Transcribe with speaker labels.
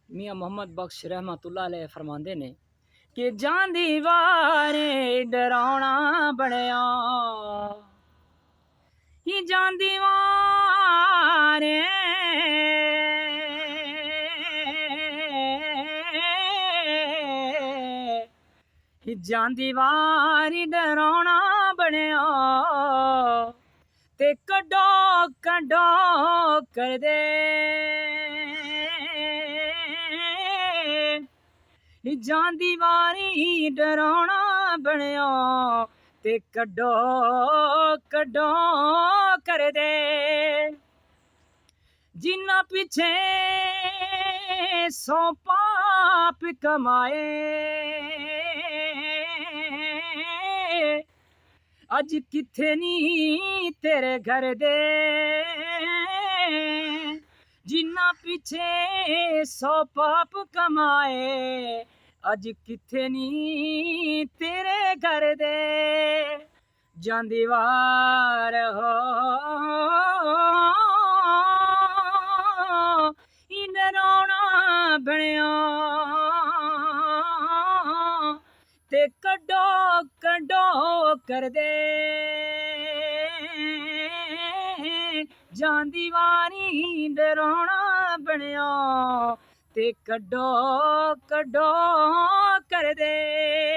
Speaker 1: मियाँ मोहम्मद बख्श रहमतुल्लाह अलैह फरमांदे ने कि जांदी वारे डरावना बनया ही जांदी वारे ही जांदी वारी डरावना बनया ते कड्डो कड्डो कर दे जांदी वारी डरावना बनया ते कड्डो कड्डो कर दे जिन्ना पिछे सौ पाप कमाए अज किथे नी तेरे घर दे जिन्ना पीछे सौ पाप कमाए अज किथे नी तेरे घर दे जांदी वार हो इन रोना बनया ते कड्डो कड्डो कर दे जांदी वारी डरावना बनया ते कड्डो कड्डो कर दे।